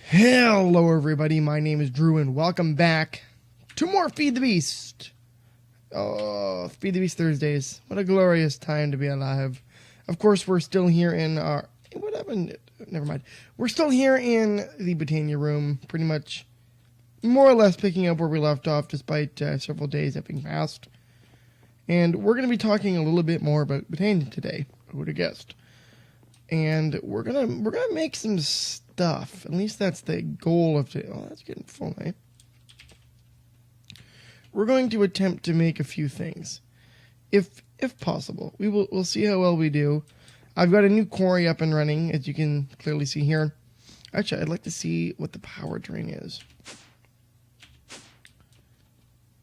Hello everybody, my name is Drew and welcome back to more Feed the Beast. Oh, Feed the Beast Thursdays. What a glorious time to be alive. Of course, we're still here in our... What happened? Never mind. We're still here in the Botania room, pretty much more or less picking up where we left off despite several days having passed. And we're going to be talking a little bit more about Botania today. Who would have guessed? And we're gonna make some stuff. At least that's the goal of today. Oh, that's getting full, eh? We're going to attempt to make a few things, if possible. We'll see how well we do. I've got a new quarry up and running, as you can clearly see here. Actually, I'd like to see what the power drain is.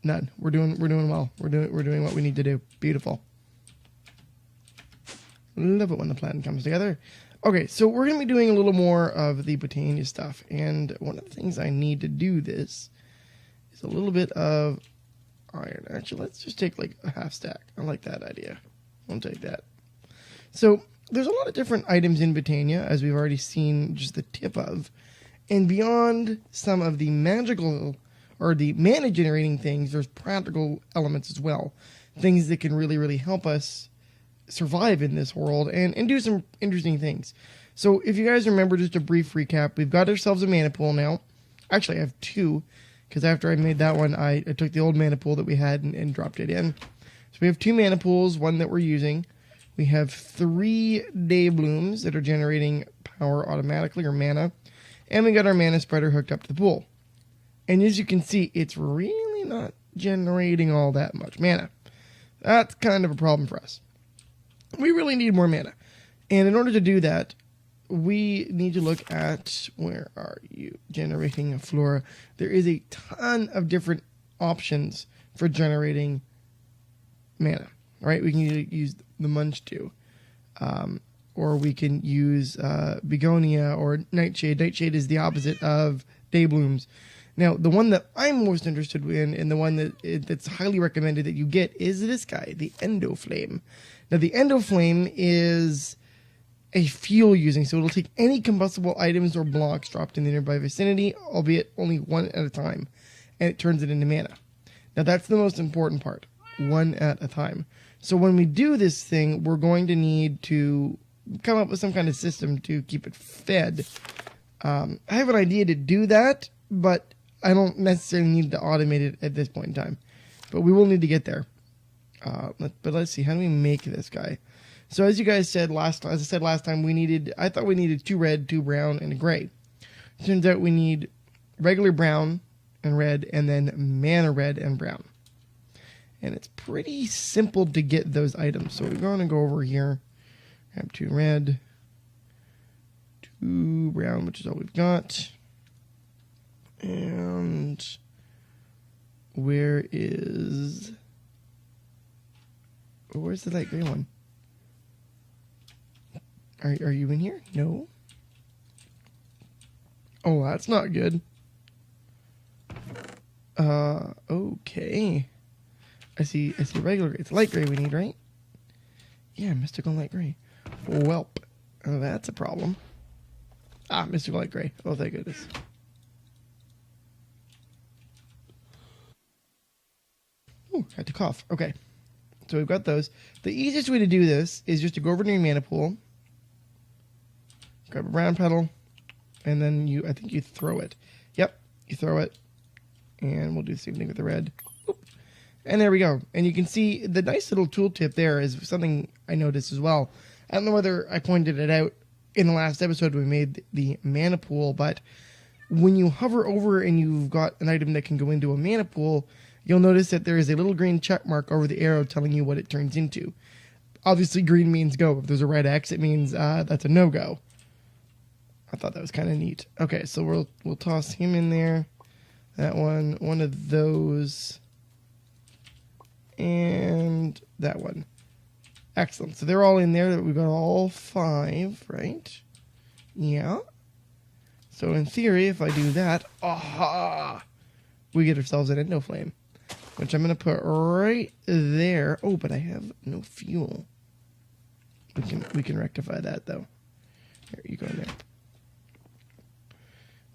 None. We're doing well. We're doing what we need to do. Beautiful. Love it when the plan comes together. Okay, so we're going to be doing a little more of the Botania stuff. And one of the things I need to do this is a little bit of iron. Actually, let's just take like a half stack. I like that idea. I'll take that. So there's a lot of different items in Botania, as we've already seen just the tip of. And beyond some of the magical or the mana generating things, there's practical elements as well. Things that can really, really help us survive in this world and do some interesting things. So if you guys remember, just a brief recap, we've got ourselves a mana pool now. Actually, I have two, because after I made that one, I took the old mana pool that we had and dropped it in. So we have two mana pools, one that we're using. We have 3 day blooms that are generating power automatically, or mana. And we got our mana spreader hooked up to the pool. And as you can see, it's really not generating all that much mana. That's kind of a problem for us. We really need more mana. And in order to do that, we need to look at, where are you, generating a flora. There is a ton of different options for generating mana, right? We can use the Munch too. Or we can use Begonia or Nightshade. Nightshade is the opposite of Day Blooms. Now, the one that I'm most interested in, and the one that's highly recommended that you get, is this guy, the endoflame. Now, the endoflame is a fuel using, so it'll take any combustible items or blocks dropped in the nearby vicinity, albeit only one at a time, and it turns it into mana. Now, that's the most important part, one at a time. So when we do this thing, we're going to need to come up with some kind of system to keep it fed. I have an idea to do that, but I don't necessarily need to automate it at this point in time. But we will need to get there. But let's see, how do we make this guy? So as you guys said last time, I thought we needed 2 red, 2 brown, and a gray. Turns out we need regular brown and red, and then mana red and brown. And it's pretty simple to get those items. So we're going to go over here, grab 2 red, 2 brown, which is all we've got. And where's the light gray one? Are you in here? No. Oh, that's not good. Okay. I see regular gray. It's light gray we need, right? Yeah, mystical light gray. Welp. Oh, that's a problem. Ah, mystical light gray. Oh, thank goodness. Ooh, had to cough. Okay. So we've got those. The easiest way to do this is just to go over to your mana pool, grab a brown petal, and then I think you throw it. Yep, you throw it. And we'll do the same thing with the red. Oop. And there we go. And you can see the nice little tooltip there is something I noticed as well. I don't know whether I pointed it out in the last episode when we made the mana pool, but when you hover over and you've got an item that can go into a mana pool, you'll notice that there is a little green check mark over the arrow telling you what it turns into. Obviously, green means go. If there's a red X, it means that's a no-go. I thought that was kind of neat. Okay, so we'll toss him in there. That one of those, and that one. Excellent. So they're all in there. We've got all 5, right? Yeah. So in theory, if I do that, aha, we get ourselves an endoflame, which I'm going to put right there. Oh, but I have no fuel. We can rectify that, though. Here, you go in there.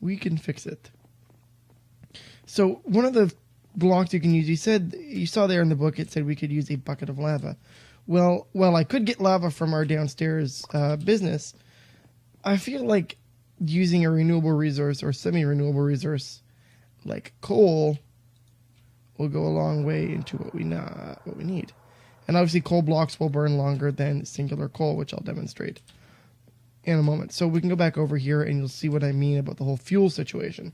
We can fix it. So one of the blocks you can use, you saw there in the book, it said we could use a bucket of lava. Well, I could get lava from our downstairs business. I feel like using a renewable resource or semi-renewable resource like coal will go a long way into what we need. And obviously coal blocks will burn longer than singular coal, which I'll demonstrate in a moment. So we can go back over here and you'll see what I mean about the whole fuel situation.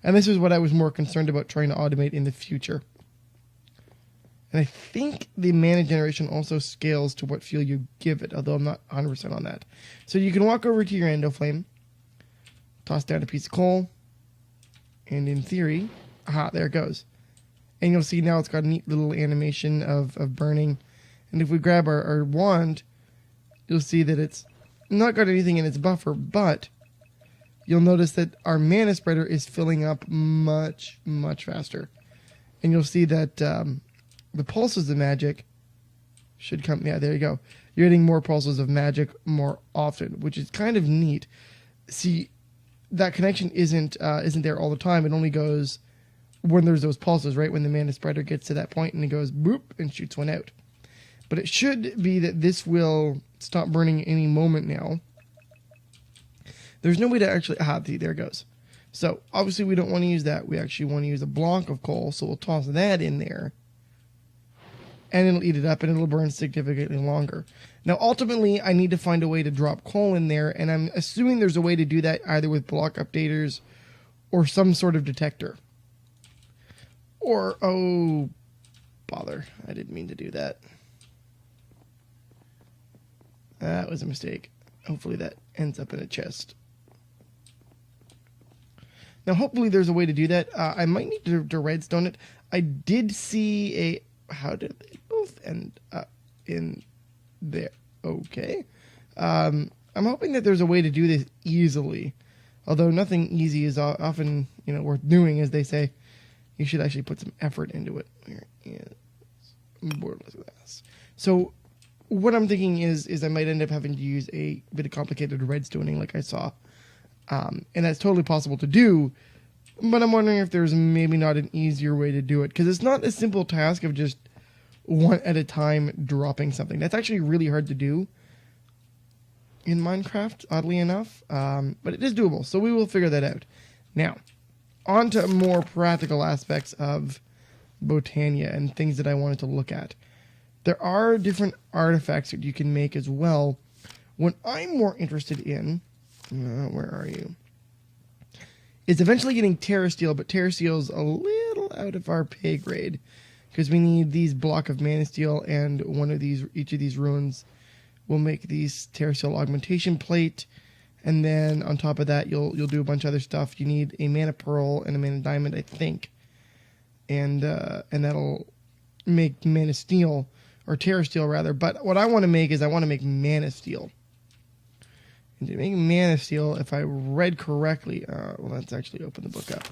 And this is what I was more concerned about trying to automate in the future. And I think the mana generation also scales to what fuel you give it, although I'm not 100% on that. So you can walk over to your endoflame, toss down a piece of coal, and in theory, aha, there it goes. And you'll see now it's got a neat little animation of burning. And if we grab our wand, you'll see that it's not got anything in its buffer, but you'll notice that our mana spreader is filling up much, much faster. And you'll see that the pulses of magic should come. Yeah, there you go. You're getting more pulses of magic more often, which is kind of neat. See, that connection isn't there all the time. It only goes when there's those pulses, right? When the mana spreader gets to that point and it goes boop and shoots one out. But it should be that this will stop burning any moment now. There's no way to actually... there it goes. So, obviously we don't want to use that. We actually want to use a block of coal, so we'll toss that in there. And it'll eat it up, and it'll burn significantly longer. Now, ultimately, I need to find a way to drop coal in there, and I'm assuming there's a way to do that either with block updaters or some sort of detector. Or, oh, bother. I didn't mean to do that. That was a mistake. Hopefully that ends up in a chest. Now, hopefully there's a way to do that. I might need to redstone it. I did see a... How did they both end up in there? Okay. I'm hoping that there's a way to do this easily. Although nothing easy is often, worth doing, as they say. You should actually put some effort into it. Where is borderless glass? So what I'm thinking is I might end up having to use a bit of complicated redstoning like I saw. And that's totally possible to do. But I'm wondering if there's maybe not an easier way to do it. Because it's not a simple task of just one at a time dropping something. That's actually really hard to do in Minecraft, oddly enough. But it is doable. So we will figure that out. Now, on to more practical aspects of Botania and things that I wanted to look at. There are different artifacts that you can make as well. What I'm more interested in... where are you? It's eventually getting Terra Steel, but Terra Steel's a little out of our pay grade because we need these block of Mana Steel, and each of these runes will make these Terra Steel augmentation plate, and then on top of that, you'll do a bunch of other stuff. You need a Mana Pearl and a Mana Diamond, I think, and that'll make Mana Steel or Terra Steel rather. But what I want to make is Mana Steel. And to make Mana Steel, if I read correctly, let's actually open the book up,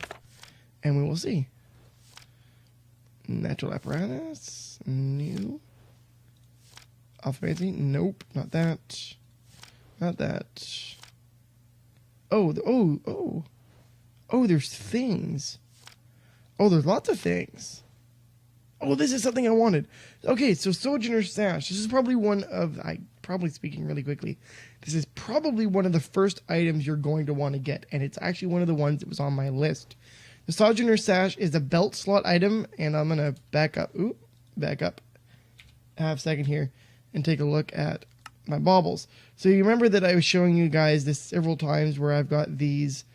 and we will see. Natural apparatus, new. Alphabetic, nope, not that. Not that. Oh, there's things. Oh, there's lots of things. Oh, this is something I wanted. Okay, so Sojourner Sash. This is probably probably speaking really quickly. This is probably one of the first items you're going to want to get, and it's actually one of the ones that was on my list. The Sojourner Sash is a belt slot item, and I'm going to back up half a second here and take a look at my baubles. So you remember that I was showing you guys this several times where I've got these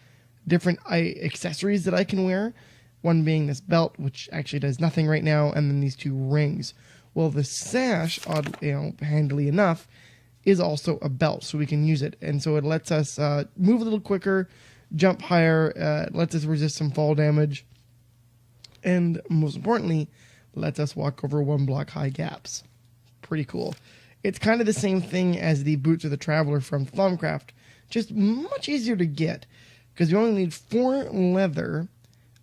different accessories that I can wear, one being this belt, which actually does nothing right now, and then these two rings. Well, the sash, handily enough, is also a belt, so we can use it. And so it lets us move a little quicker, jump higher, lets us resist some fall damage, and most importantly, lets us walk over 1 block high gaps. Pretty cool. It's kind of the same thing as the Boots of the Traveler from Thaumcraft, just much easier to get, because you only need 4 leather,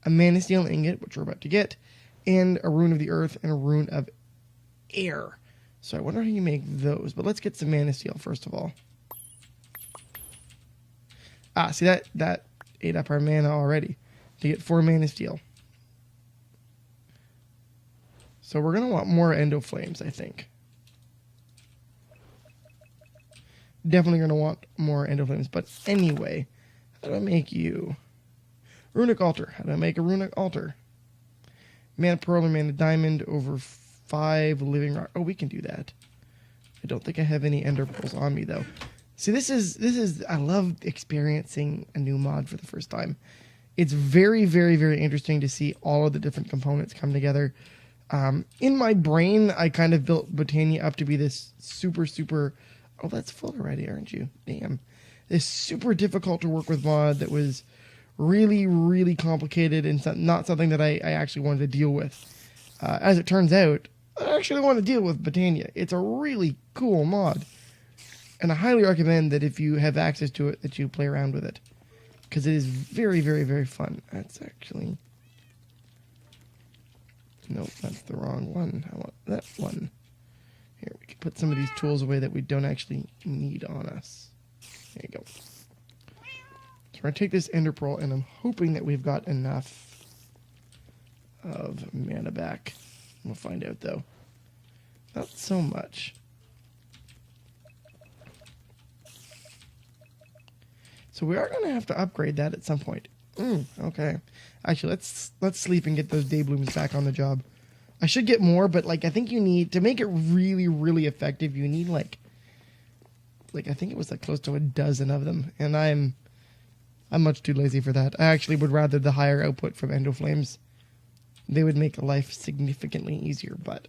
a Mana Steel ingot, which we're about to get, and a Rune of the Earth and a Rune of Air. So I wonder how you make those, but let's get some Mana Steel first of all. See that ate up our mana already to get 4 mana steel. So we're going to want more endoflames, I think. Definitely going to want more endoflames. But anyway, how do I make you? Runic altar. How do I make a runic altar? Mana pearl and mana diamond over 5 living rock. Oh, we can do that. I don't think I have any ender pearls on me though. See, this is I love experiencing a new mod for the first time. It's very, very, very interesting to see all of the different components come together. In my brain, I kind of built Botania up to be this super, super... Oh, that's full already, aren't you? Damn. This super difficult to work with mod that was really, really complicated and not something that I actually wanted to deal with. As it turns out, I actually want to deal with Botania. It's a really cool mod. And I highly recommend that if you have access to it, that you play around with it. Because it is very, very, very fun. That's actually... Nope, that's the wrong one. I want that one. Here, we can put some of these tools away that we don't actually need on us. There you go. So we're going to take this ender pearl, and I'm hoping that we've got enough of mana back. We'll find out, though. Not so much. So we are going to have to upgrade that at some point. Okay. Actually, let's sleep and get those day blooms back on the job. I should get more, but like I think you need to make it really, really effective. You need like I think it was like close to a dozen of them, and I'm much too lazy for that. I actually would rather the higher output from endoflames. They would make life significantly easier, but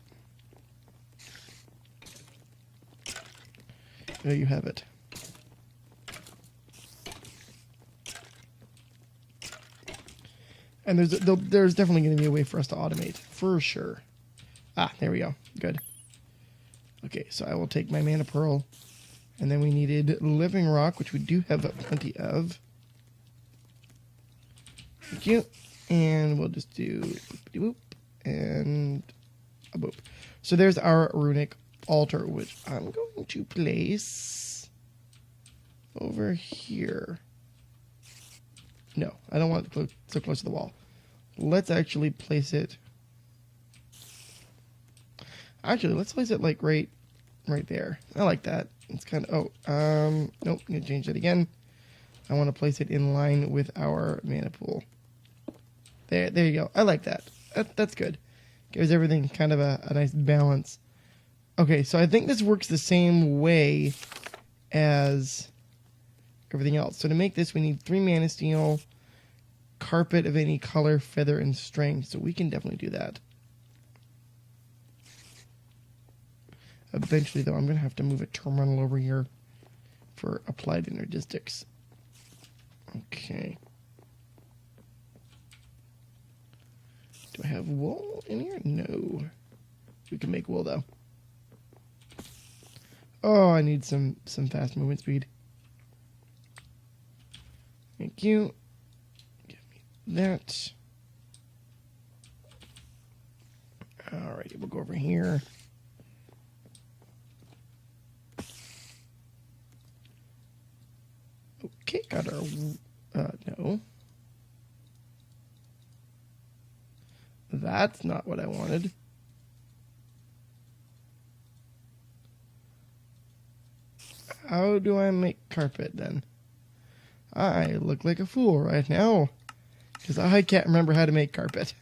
there you have it. And there's definitely going to be a way for us to automate, for sure. Ah, there we go. Good. Okay, so I will take my mana pearl, and then we needed living rock, which we do have plenty of. Thank you. And we'll just do boop and a boop. So there's our runic altar, which I'm going to place over here. No, I don't want it so close to the wall. Let's actually place it. Actually, let's place it like right there. I like that. It's kind of nope. Need to change that again. I want to place it in line with our mana pool. There you go. I like that. That's good. Gives everything kind of a nice balance. Okay, so I think this works the same way as everything else. So to make this, we need 3 mana steel, carpet of any color, feather, and string. So we can definitely do that. Eventually, though, I'm going to have to move a terminal over here for applied energistics. Okay. Do I have wool in here? No. We can make wool, though. Oh, I need some fast movement speed. Thank you. Give me that. Alrighty, we'll go over here. Okay, got our... no. That's not what I wanted. How do I make carpet, then? I look like a fool right now, because I can't remember how to make carpet.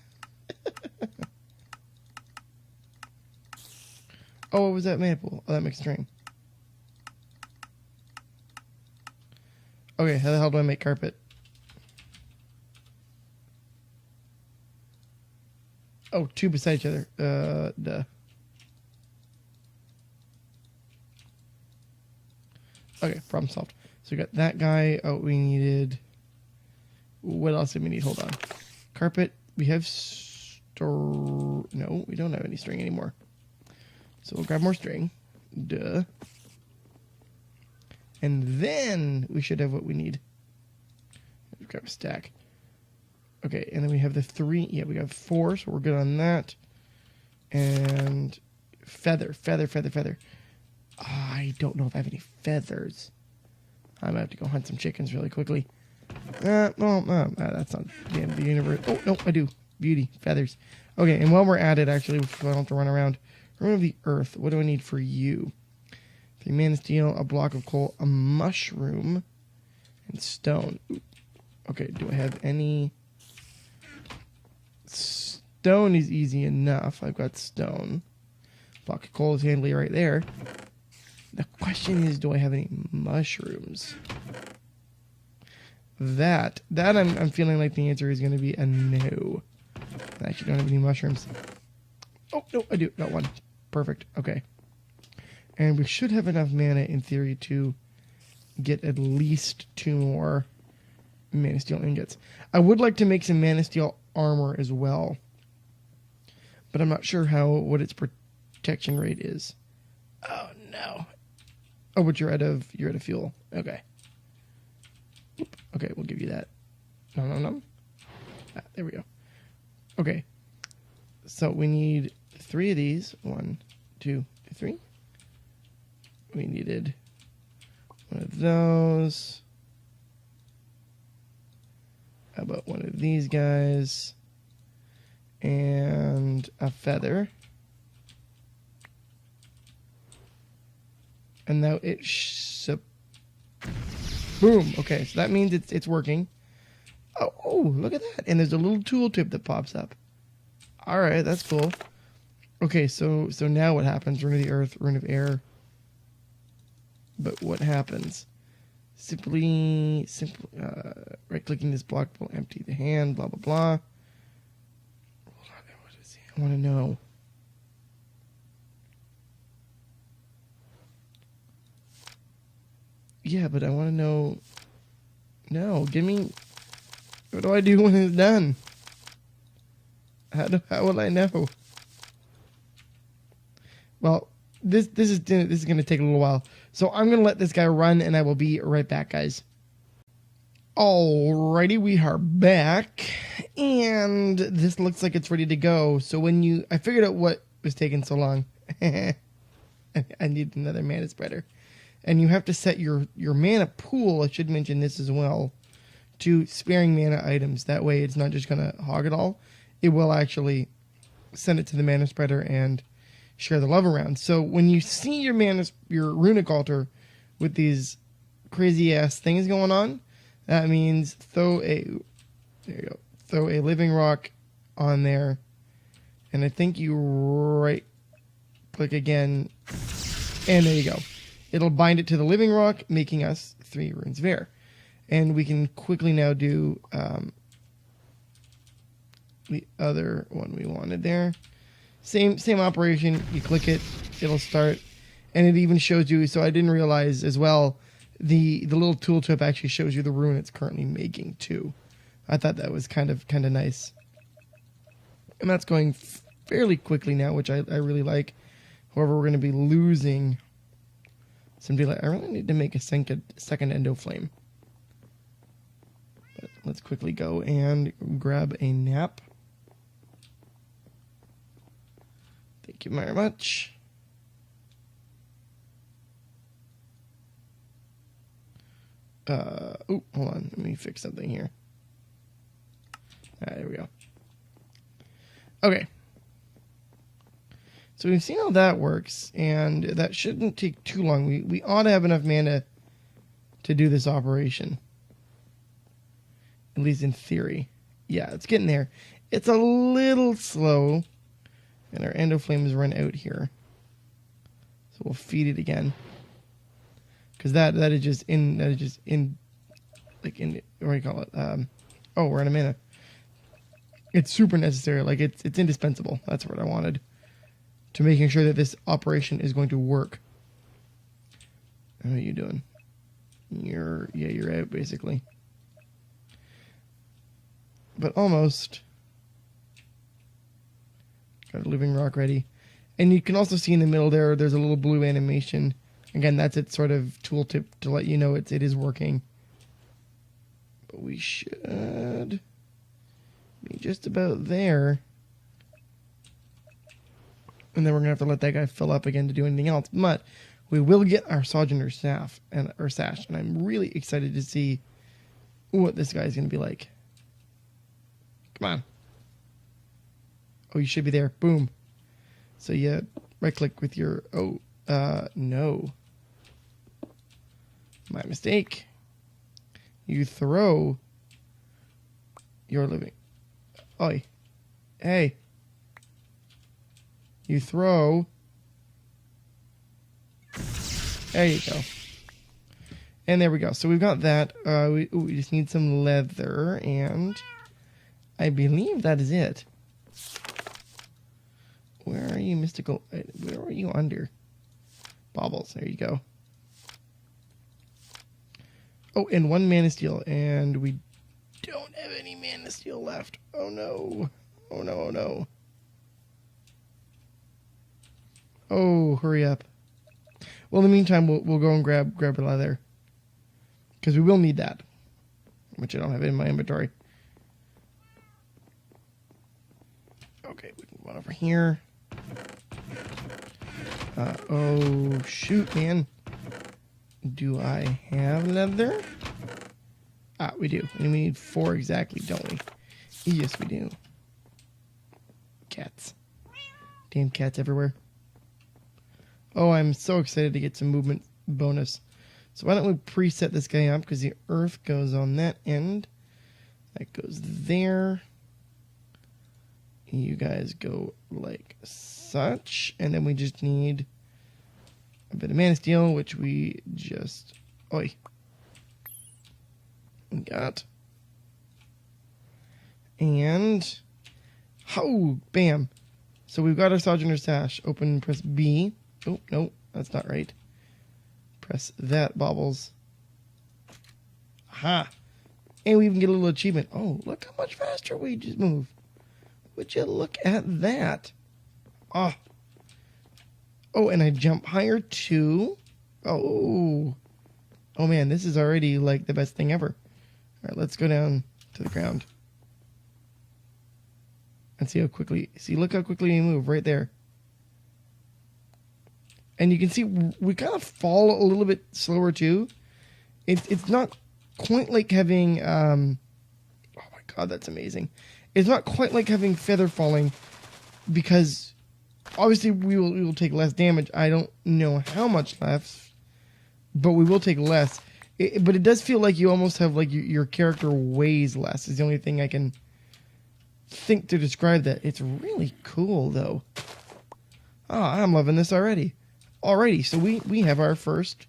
Oh, what was that maple? Oh, that makes string. Okay, how the hell do I make carpet? Oh, 2 beside each other. Duh. Okay, problem solved. So we got that guy. Oh, we needed... What else did we need? Hold on. Carpet. We have... No, we don't have any string anymore. So we'll grab more string. Duh. And then we should have what we need. We've got a stack. Okay, and then we have the 3. Yeah, we have 4, so we're good on that. And feather. I don't know if I have any feathers. I'm going to have to go hunt some chickens really quickly. That's not the end of the universe. Oh, no, I do. Beauty. Feathers. Okay, and while we're at it, actually, before I don't have to run around, Rune of the Earth. What do I need for you? 3 mana steel, a block of coal, a mushroom, and stone. Ooh. Okay, do I have any... Stone is easy enough. I've got stone. Block of coal is handy right there. The question is, do I have any mushrooms? That I'm feeling like the answer is going to be a no. I actually don't have any mushrooms. Oh, no, I do. Got one. Perfect. Okay. And we should have enough mana, in theory, to get at least 2 more mana steel ingots. I would like to make some mana steel armor as well, but I'm not sure what its protection rate is. Oh, no. Oh, but you're out of fuel. Okay. Oop. Okay, we'll give you that. No. Ah, there we go. Okay. So we need 3 of these. 1, 2, 3. We needed one of those. How about one of these guys? And a feather. And now boom. Okay, so that means it's working. Oh, look at that. And there's a little tooltip that pops up. All right, that's cool. Okay, so now what happens? Rune of the Earth, Rune of Air. But what happens? Simply right-clicking this block will empty the hand, blah, blah, blah. Hold on, what is it? I want to know. Yeah, but I want to know... No, give me... What do I do when it's done? How will I know? Well, this is going to take a little while. So I'm going to let this guy run, and I will be right back, guys. Alrighty, we are back. And this looks like it's ready to go. So I figured out what was taking so long. I need another mana spreader. And you have to set your mana pool, I should mention this as well, to sparing mana items. That way it's not just going to hog it all. It will actually send it to the mana spreader and share the love around. So when you see your runic altar with these crazy ass things going on, that means throw a living rock on there, and I think you right click again, and there you go. It'll bind it to the living rock, making us 3 runes of air. And we can quickly now do the other one we wanted there. Same operation. You click it, it'll start, and it even shows you. So I didn't realize as well, the little tooltip actually shows you the rune it's currently making too. I thought that was kind of nice, and that's going fairly quickly now, which I really like. However, we're going to be losing some daylight. I really need to make a second endoflame. But let's quickly go and grab a nap. Thank you very much. Oh, hold on. Let me fix something here. There we go. Okay. So we've seen how that works, and that shouldn't take too long. We ought to have enough mana to do this operation. At least in theory. Yeah, it's getting there. It's a little slow, and our endoflame has run out here. So we'll feed it again. Because that is just in what do you call it? We're out of mana. It's super necessary. Like it's indispensable. That's what I wanted. To making sure that this operation is going to work. How are you doing? You're out basically. But almost. Got a living rock ready. And you can also see in the middle there's a little blue animation. Again, that's its sort of tooltip to let you know it is working. But we should be just about there. And then we're going to have to let that guy fill up again to do anything else. But we will get our Sergeant or Sash. And I'm really excited to see what this guy's going to be like. Come on. Oh, you should be there. Boom. So you right click with your, no. My mistake. You throw your living. Oi. Hey. You throw. There you go. And there we go. So we've got that. We just need some leather, and I believe that is it. Where are you, mystical? Where are you under? Baubles. There you go. Oh, and 1 mana steel, and we don't have any mana steel left. Oh no. Oh no, oh no. Oh, hurry up. Well, in the meantime, we'll go and grab the leather. Because we will need that. Which I don't have in my inventory. Okay, we can run over here. Oh, shoot, man. Do I have leather? Ah, we do. And we need 4 exactly, don't we? Yes, we do. Cats. Damn cats everywhere. Oh, I'm so excited to get some movement bonus. So why don't we preset this guy up, because the earth goes on that end. That goes there. You guys go like such. And then we just need a bit of mana steel, which we just... Oi. We got. And... Oh, bam. So we've got our Sojourner Sash. Open, press B. Oh, no, that's not right. Press that, Baubles. Aha. And we even get a little achievement. Oh, look how much faster we just move. Would you look at that? Oh. Oh, and I jump higher too. Oh. Oh, man, this is already like the best thing ever. All right, let's go down to the ground. And see how quickly... See, look how quickly we move right there. And you can see we kind of fall a little bit slower too. It's not quite like having... oh my god, that's amazing. It's not quite like having feather falling, because obviously we will take less damage. I don't know how much less, but we will take less. But it does feel like you almost have like your character weighs less. Is the only thing I can think to describe that. It's really cool though. Oh, I'm loving this already. Alrighty, so we have our first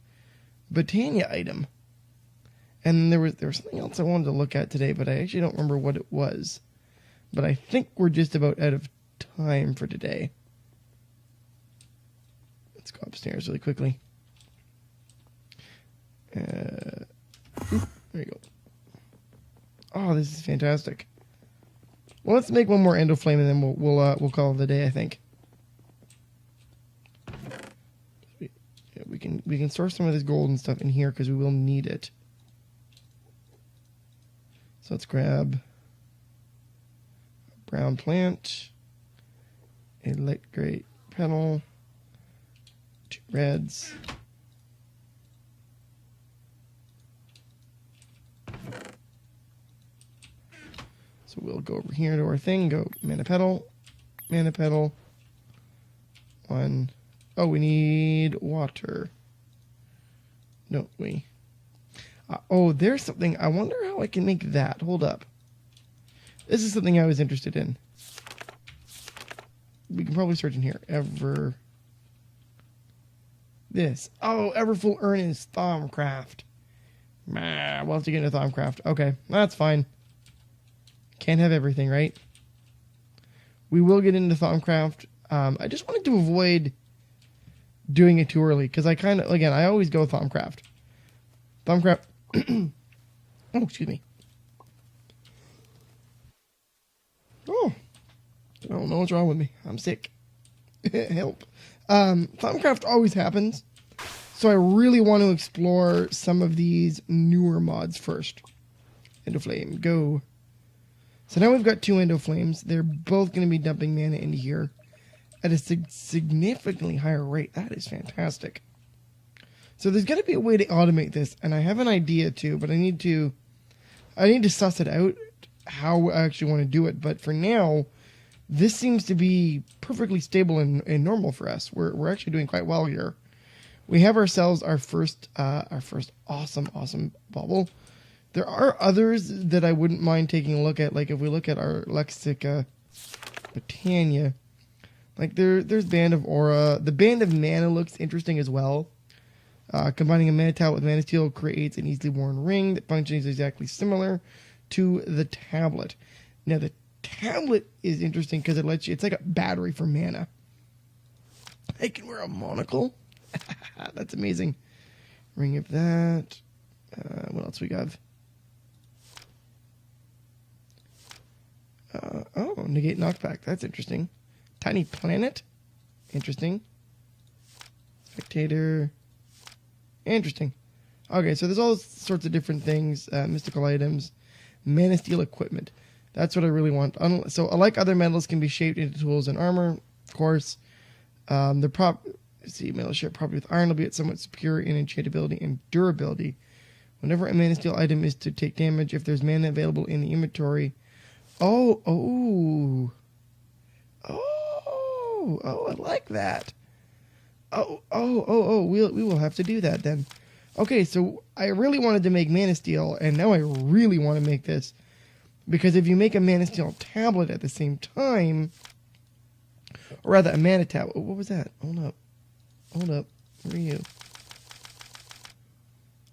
Botania item. And there was something else I wanted to look at today, but I actually don't remember what it was. But I think we're just about out of time for today. Let's go upstairs really quickly. There you go. Oh, this is fantastic. Well, let's make one more endoflame, and then we'll call it a day, I think. We can store some of this gold and stuff in here because we will need it. So let's grab a brown plant, a light gray petal, 2 reds. So we'll go over here to our thing, go mana petal, 1. Oh, we need water. Don't we? Oh, there's something. I wonder how I can make that. Hold up. This is something I was interested in. We can probably search in here. This. Oh, Everfull Urn is Thaumcraft. We'll have to get into Thaumcraft. Okay, that's fine. Can't have everything, right? We will get into Thaumcraft. I just wanted to avoid doing it too early, because I kind of, again, I always go Thaumcraft. Thaumcraft. Oh, excuse me. Oh, I don't know what's wrong with me. I'm sick. Help. Thaumcraft always happens, so I really want to explore some of these newer mods first. Endoflame, go. So now we've got 2 endoflames. They're both going to be dumping mana into here at a significantly higher rate. That is fantastic. So there's got to be a way to automate this, and I have an idea too, but I need to I need to suss it out how I actually want to do it. But for now, this seems to be perfectly stable and normal for us. We're actually doing quite well here. We have ourselves our first awesome bubble. There are others that I wouldn't mind taking a look at. Like if we look at our Lexica Botania, like there's Band of Aura. The Band of Mana looks interesting as well. Combining a Mana Tablet with Mana Steel creates an easily worn ring that functions exactly similar to the tablet. Now the tablet is interesting because it's like a battery for mana. I can wear a monocle. That's amazing. Ring of that. What else we got? Negate knockback. That's interesting. Tiny planet. Interesting. Spectator. Interesting. Okay, so there's all sorts of different things. Mystical items. Mana Steel equipment. That's what I really want. So, like other metals, can be shaped into tools and armor. Of course. Metal share property with iron, albeit somewhat superior in enchantability and durability. Whenever a Mana Steel item is to take damage, if there's mana available in the inventory. I like that. We will have to do that then. Okay, so I really wanted to make Mana Steel, and now I really want to make this. Because if you make a Mana Steel tablet at the same time, or rather a Mana tablet. What was that? Hold up. Where are you?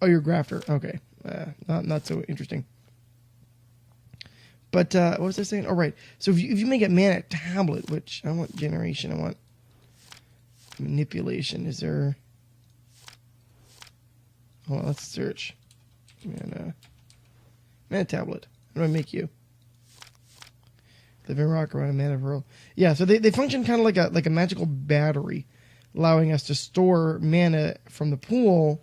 Oh, you're a grafter. Okay. Not so interesting. But what was I saying? Oh, right. So if you make a Mana tablet, which I want generation, I want manipulation. Is there... Hold on, let's search. Mana tablet. How do I make you? Living rock around a mana pearl. Yeah, so they function kind of like a magical battery, allowing us to store mana from the pool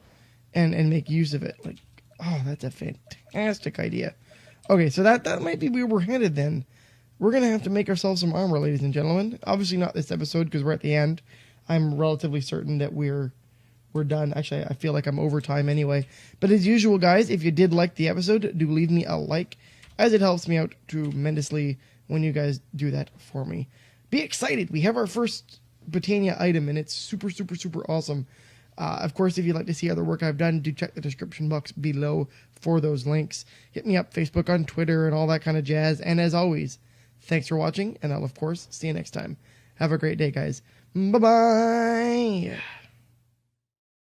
and make use of it. Like, oh, that's a fantastic idea. Okay, so that might be where we're headed then. We're going to have to make ourselves some armor, ladies and gentlemen. Obviously not this episode because we're at the end. I'm relatively certain that we're done. Actually, I feel like I'm over time anyway. But as usual, guys, if you did like the episode, do leave me a like, as it helps me out tremendously when you guys do that for me. Be excited. We have our first Botania item, and it's super awesome. Of course, if you'd like to see other work I've done, do check the description box below for those links. Hit me up, Facebook, on Twitter, and all that kind of jazz. And as always, thanks for watching, and I'll, of course, see you next time. Have a great day, guys. Bye-bye.